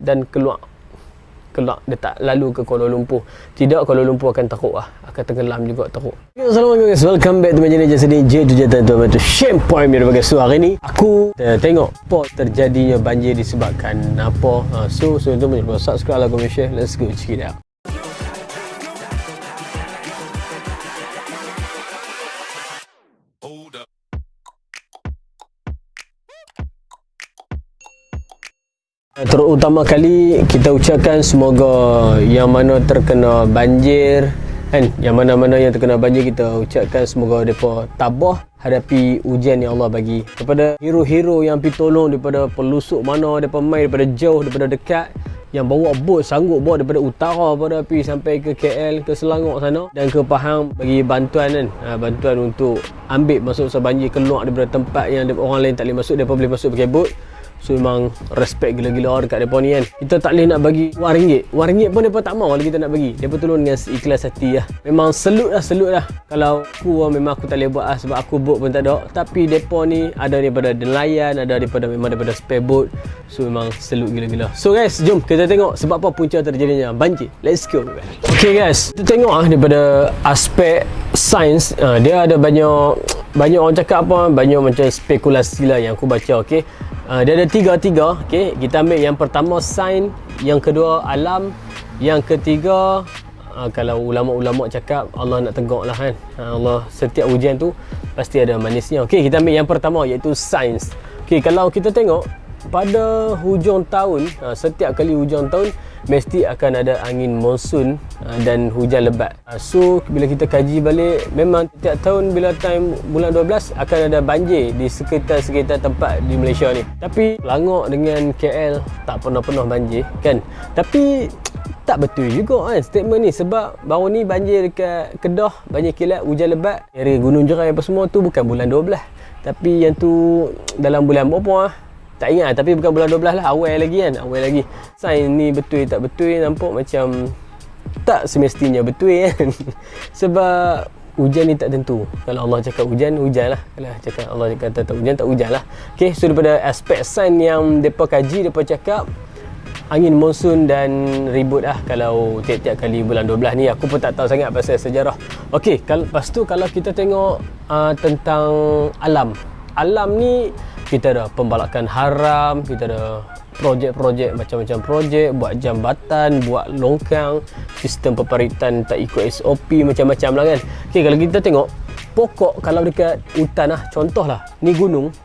dan keluar dia tak lalu ke Kuala Lumpur. Tidak, Kuala Lumpur akan teruk lah, akan tenggelam juga teruk. Assalamualaikum guys, welcome back to my channel. Jadi je tujuan tuan tu shame point dia bagi suara ni. Aku tengok apa terjadinya banjir disebabkan apa. So tu boleh subscribe, like, comment, share. Let's go check it out. Terutama kali kita ucapkan semoga yang mana terkena banjir kan, yang mana-mana yang terkena banjir kita ucapkan semoga mereka tabah hadapi ujian yang Allah bagi. Daripada hero-hero yang pergi tolong, daripada pelusuk mana, daripada main, daripada jauh, daripada dekat, yang bawa bot, sanggup bawa daripada utara pada pergi sampai ke KL, ke Selangor sana dan ke Pahang bagi bantuan kan, bantuan untuk ambil masuk banjir, keluar daripada tempat yang orang lain tak boleh masuk, mereka boleh masuk pakai bot. So memang respect gila-gila dekat mereka ni kan. Kita tak boleh nak bagi RM1 pun mereka tak mahu kalau kita nak bagi. Mereka tolong dengan ikhlas hati lah. Memang selut lah. Kalau aku memang aku tak boleh buat lah, sebab aku boat pun tak ada. Tapi mereka ni ada daripada nelayan, ada daripada spare boat. So memang selut gila-gila. So guys, jom kita tengok sebab apa punca terjadinya banjir. Let's go. Okay guys, kita tengok daripada aspek sains. Dia ada banyak orang cakap apa, banyak macam spekulasi lah yang aku baca. Okay, dia ada tiga. Okay, kita ambil yang pertama sains, yang kedua alam, yang ketiga kalau ulama-ulama cakap Allah nak tegak lah kan. Allah setiap ujian tu pasti ada manisnya. Okay, kita ambil yang pertama iaitu sains. Okay, kalau kita tengok pada hujung tahun, setiap kali hujung tahun mesti akan ada angin monsun dan hujan lebat. So bila kita kaji balik, memang setiap tahun bila time bulan 12 akan ada banjir di sekitar tempat di Malaysia ni. Tapi Selangor dengan KL tak pernah banjir kan. Tapi tak betul juga kan statement ni, sebab baru ni banjir dekat Kedah, banjir kilat, hujan lebat, area Gunung Jerai apa semua tu bukan bulan 12. Tapi yang tu dalam bulan berapa tak ingat, tapi bukan bulan 12 lah, awal lagi. Sains ni betul tak betul, nampak macam tak semestinya betul kan. Sebab hujan ni tak tentu. Kalau Allah cakap hujan, hujan lah. Kalau cakap Allah cakap tak hujan, tak hujan lah. Okay, so daripada aspek sains yang mereka kaji, mereka cakap angin monsun dan ribut lah kalau tiap-tiap kali bulan 12 ni. Aku pun tak tahu sangat pasal sejarah. Okay, lepas tu kalau kita tengok tentang alam ni, kita ada pembalakan haram, kita ada projek-projek, macam-macam projek, buat jambatan, buat longkang, sistem peperitan tak ikut SOP, macam-macam lah kan. Okay, kalau kita tengok pokok, kalau dekat hutan lah, contoh lah, ni gunung,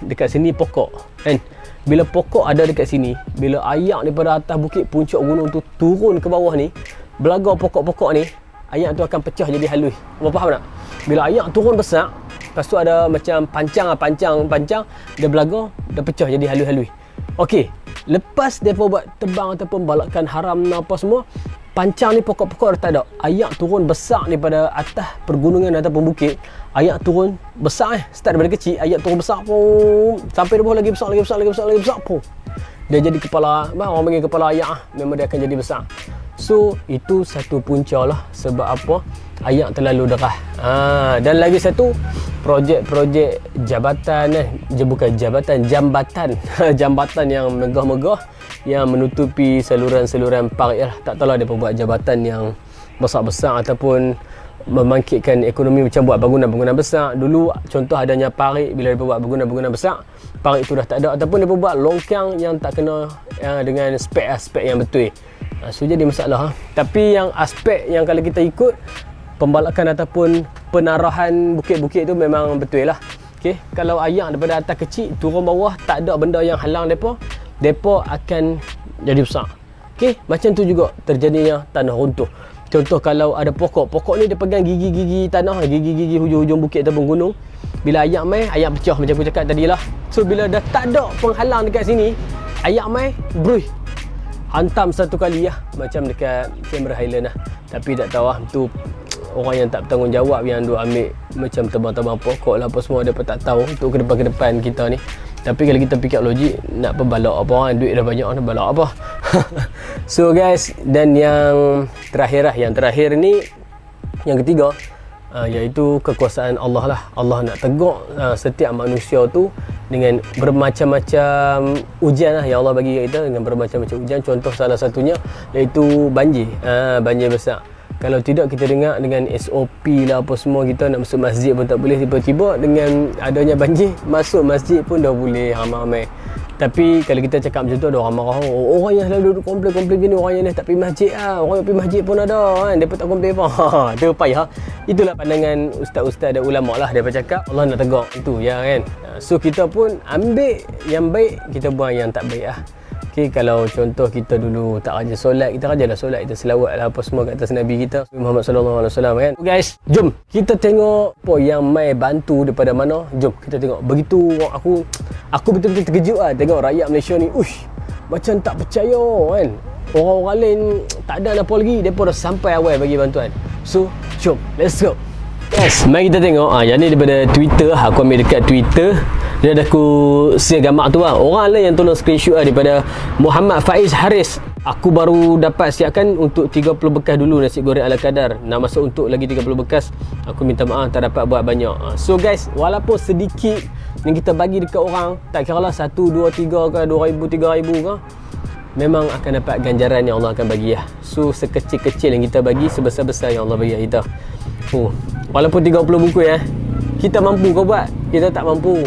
dekat sini pokok kan. Bila pokok ada dekat sini, bila ayak daripada atas bukit puncak gunung tu turun ke bawah ni, belaga pokok-pokok ni, ayak tu akan pecah jadi halus. Apa faham tak? Bila ayak turun besar, lepas tu ada macam pancang, dia belaga, dia pecah jadi halus-halus. Okey, lepas mereka buat tebang ataupun balakan haram apa semua, pancang ni pokok-pokok dah tak ada. Ayak turun besar daripada atas pergunungan ataupun bukit. Ayak turun besar start daripada kecil, ayak turun besar pun sampai dia bawah lagi besar pun. Dia jadi kepala, orang panggil kepala ayak memang dia akan jadi besar. So itu satu punca lah sebab apa ayak terlalu derah. Dan lagi satu, projek-projek jambatan jambatan yang megah-megah yang menutupi saluran-saluran parit lah. Tak tahulah dia buat jambatan yang besar-besar ataupun membangkitkan ekonomi, macam buat bangunan-bangunan besar. Dulu contoh adanya parit, bila dia buat bangunan-bangunan besar, parit tu dah tak ada, ataupun dia buat longkang yang tak kena dengan aspek yang betul. So jadi masalah. Tapi yang aspek yang kalau kita ikut pembalakan ataupun penarahan bukit-bukit tu memang betul lah. Okay, kalau ayak daripada atas kecil turun bawah, tak ada benda yang halang mereka akan jadi besar. Okay, macam tu juga terjadinya tanah runtuh. Contoh kalau ada pokok ni dia pegang gigi-gigi tanah, gigi-gigi hujung-hujung bukit ataupun gunung. Bila ayak mai, ayak pecah macam aku cakap tadi lah. So bila dah tak ada penghalang dekat sini, ayak mai bruih, hantam satu kali lah, macam dekat Cameron Highland lah. Tapi tak tahu lah, tu orang yang tak bertanggungjawab yang duk ambil macam tebang-tebang pokok lah apa semua, dia pun tak tahu untuk ke depan kita ni. Tapi kalau kita fikir logik, nak berbalak apa kan, duit dah banyak, nak balak apa. So guys, dan yang terakhir ni, yang ketiga, iaitu kekuasaan Allah lah. Allah nak tegak setiap manusia tu dengan bermacam-macam ujian lah yang Allah bagi kat kita, dengan bermacam-macam ujian. Contoh salah satunya iaitu banjir, banjir besar. Kalau tidak kita dengar dengan SOP lah apa semua, kita nak masuk masjid pun tak boleh, tiba-tiba dengan adanya banjir masuk masjid pun dah boleh ramai-ramai. Tapi kalau kita cakap macam tu, ada orang marah, orang yang selalu duduk komplain gini, orang yang tak pergi masjid lah, orang yang pergi masjid pun ada kan, mereka tak komplain apa. Itu payah. Itulah pandangan ustaz-ustaz dan ulama lah, mereka cakap Allah nak tegur itu ya kan. So kita pun ambil yang baik, kita buang yang tak baik lah. Okay, kalau contoh kita dulu tak rajin solat, kita rajinlah solat, kita selawat lah apa semua kat atas Nabi kita Muhammad sallallahu alaihi wasallam kan. So guys, jom kita tengok apa yang mai bantu daripada mana. Jom kita tengok. Begitu aku betul-betul terkejut lah tengok rakyat Malaysia ni. Uish, macam tak percaya kan. Orang-orang lain tak ada apa lagi, depa dah sampai awal bagi bantuan. So, jom, let's go. Guys, mari kita tengok. Yang ni daripada Twitter. Aku ambil dekat Twitter. Dia dah aku share gambar tu lah. Orang lain yang tolong screenshot lah, daripada Muhammad Faiz Haris. Aku baru dapat siapkan untuk 30 bekas dulu nasi goreng ala kadar. Nak masuk untuk lagi 30 bekas. Aku minta maaf tak dapat buat banyak. So guys, walaupun sedikit yang kita bagi dekat orang, tak kira lah 1, 2, 3 ke 2,000, 3,000 ke, memang akan dapat ganjaran yang Allah akan bagi lah. So sekecil-kecil yang kita bagi, sebesar-besar yang Allah bagi kita. Walaupun 30 buku kita mampu kau buat, kita tak mampu.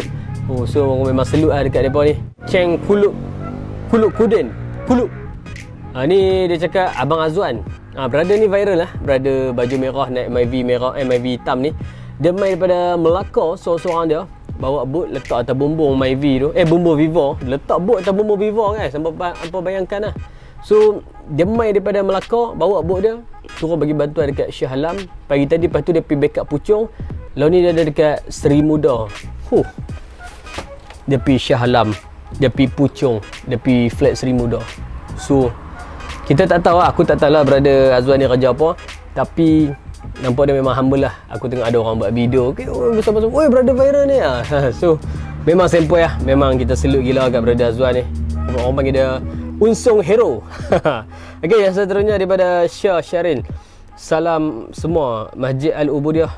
So orang memang selut lah dekat mereka ni. Cheng Kuluk Kuden Kuluk. Ni dia cakap Abang Azwan. Brother ni viral lah. Brother baju merah naik MIV merah, MIV hitam ni. Dia main daripada Melaka, seorang-seorang dia bawa bot letak atas bumbung MIV tu. Bumbung Vivo. Letak bot atas bumbung Vivo kan. Sampai apa bayangkan lah. So dia main daripada Melaka, bawa bot dia turun bagi bantuan dekat Shah Alam pagi tadi. Lepas tu dia pergi backup Puchong. Lalu ni dia ada dekat Seri Muda. Dia pergi Shah Alam, dia pergi Puchong, dia pergi flat Seri Muda. So kita tak tahu lah, aku tak tahu lah brother Azwan ni kerja apa, tapi nampak dia memang humble lah. Aku tengok ada orang buat video, okay, bersama-sama, oi brother viral ni lah. So memang sempoi lah, memang kita salute gila kat brother Azwan ni. Orang panggil dia unsung hero. Okay, yang seterusnya daripada Syah Syarin. Salam semua, Masjid Al-Ubudiyah,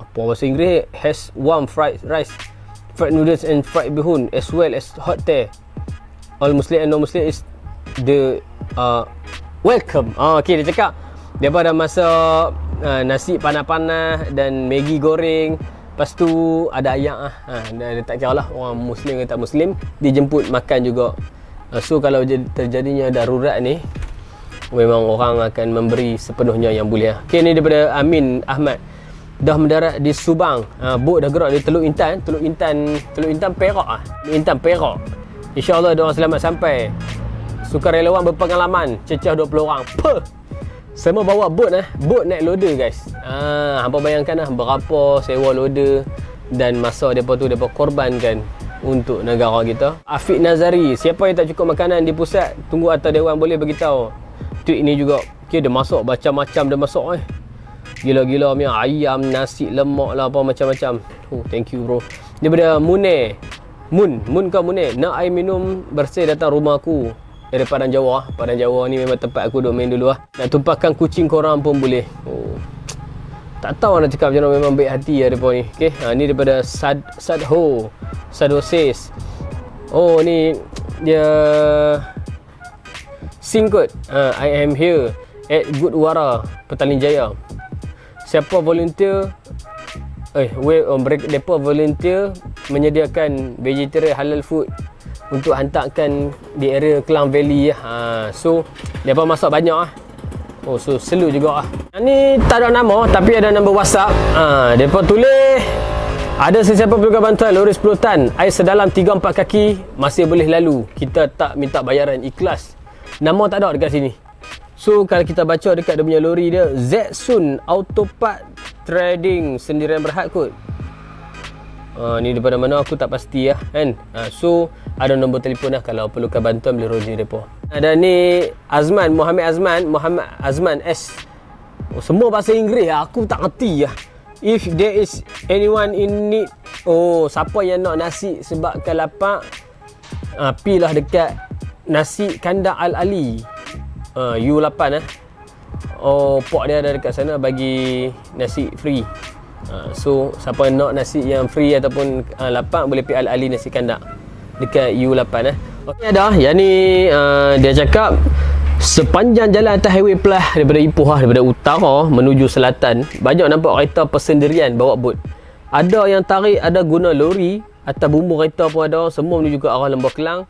apa bahasa Inggeris, has warm fried rice, fried noodles and fried bihun as well as hot tea. All Muslim and non-Muslim is the welcome. Okay, dia cakap dia pada masak nasi panas-panas dan Maggi goreng. Lepas tu ada ayak lah. Dia tak kira lah orang Muslim ke tak Muslim, dia jemput makan juga. So kalau terjadinya darurat ni, memang orang akan memberi sepenuhnya yang boleh. Okay, ni daripada Amin Ahmad. Dah mendarat di Subang. Bot dah gerak di Teluk Intan Perak. Intan Perak. InsyaAllah ada orang selamat sampai. Sukarelawan berpengalaman, cecah 20 orang. Semua bawa bot bot naik loader guys. Hampa bayangkan berapa sewa loader dan masa depa tu depa korbankan untuk negara kita. Afiq Nazari, siapa yang tak cukup makanan di pusat, tunggu atas dewan boleh beritahu. Tweet ini juga. Okay, dia masak macam-macam dia masak Gila-gila punya ayam, nasi, lemak lah apa macam-macam. Thank you bro. Daripada Munir. Mun kau Munir. Nak air minum bersih datang rumah aku. Dari Padang Jawa. Padang Jawa ni memang tempat aku duduk main dulu lah. Nak tumpahkan kucing korang pun boleh. Tak tahu nak cakap macam mana, memang baik hati lah mereka ni. Okay, ni daripada Sadho Says. Ni dia singkut. I am here at Goodwara, Petaling Jaya. Siapa volunteer mereka volunteer menyediakan vegetarian halal food untuk hantarkan di area Klang Valley. So mereka masak banyak so selu juga Ni tak ada nama tapi ada nombor WhatsApp. Mereka tulis ada sesiapa perlukan bantuan lori 10 tan, air sedalam 3-4 kaki masih boleh lalu. Kita tak minta bayaran, ikhlas. Nama tak ada dekat sini. So kalau kita baca dekat dia punya lori dia, Zetsun Autopart Trading Sendirian Berhad kot. Ni daripada mana aku tak pasti kan. So ada nombor telefon kalau perlukan bantuan boleh roji depa. Ada ni Muhammad Azman S. Semua bahasa Inggeris aku tak reti If there is anyone in need. Siapa yang nak nasi sebabkan lapar, pilah dekat nasi kandang Al-Ali. U8 pok dia ada dekat sana bagi nasi free. So siapa yang nak nasi yang free ataupun lapang boleh pergi Ali Nasi Kandak dekat U8 Okey ada. Yang ni dia cakap sepanjang jalan atas highway Pelah daripada Ipoh daripada utara menuju selatan banyak nampak kereta persendirian bawa bot. Ada yang tarik, ada guna lori, atas bumbu kereta pun ada, semua menuju ke arah Lembah Kelang.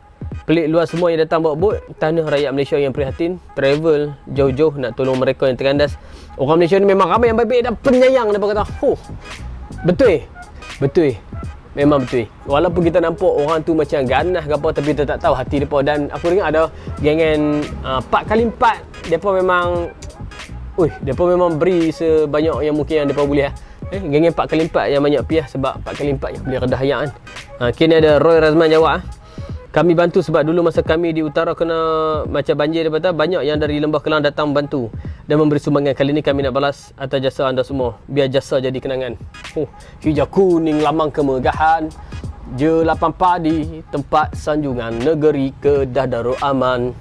Pelik luar semua yang datang bawa bot, tanah rakyat Malaysia yang prihatin, travel jauh-jauh nak tolong mereka yang terkandas. Orang Malaysia ni memang ramai yang baik-baik dan penyayang, dia kata. Betul. Betul. Memang betul. Walaupun kita nampak orang tu macam ganas ke apa, tapi kita tak tahu hati depa. Dan aku dengar ada gengan 4x4, depa memang depa memang beri sebanyak yang mungkin yang depa boleh gengan 4x4 yang banyak piah sebab 4x4 yang boleh redah hayat kan. Kini ada Roy Razman jawab kami bantu sebab dulu masa kami di utara kena macam banjir, dia kata banyak yang dari Lembah Kelang datang membantu dan memberi sumbangan. Kali ni kami nak balas atas jasa anda semua, biar jasa jadi kenangan. Hijau kuning lamang kemegahan, J8 padi tempat sanjungan, negeri Kedah Darul Aman.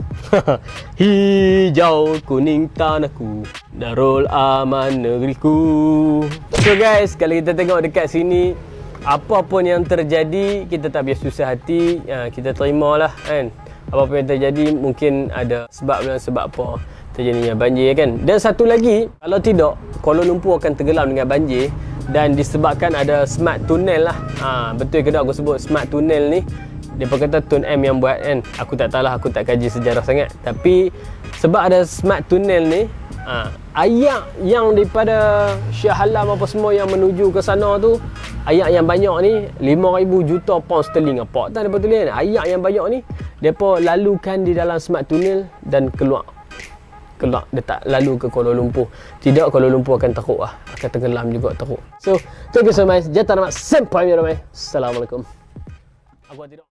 Hijau kuning tanahku, Darul Aman negeriku. So guys, kalau kita tengok dekat sini, apa pun yang terjadi kita tak biar susah hati, kita terimalah kan. Apa pun yang terjadi mungkin ada sebab dan sebab apa terjadinya banjir kan. Dan satu lagi, kalau tidak Kuala Lumpur akan tenggelam dengan banjir dan disebabkan ada smart tunnel lah. Betul ke tak aku sebut smart tunnel ni? Dia kata Tun M yang buat kan. Aku tak tahu lah, aku tak kaji sejarah sangat. Tapi sebab ada smart tunnel ni, ayak yang daripada Shah Alam apa semua yang menuju ke sana tu, ayak yang banyak ni 5,000 juta pound sterling. Apa tak dia betul kan? Ayak yang banyak ni depa lalukan di dalam smart tunnel dan keluar. Dia tak lalu ke Kuala Lumpur. Tidak, Kuala Lumpur akan teruk lah. Akan tenggelam juga teruk. So, thank you so much. Jata nama sampai ramai. Assalamualaikum. Aku tidak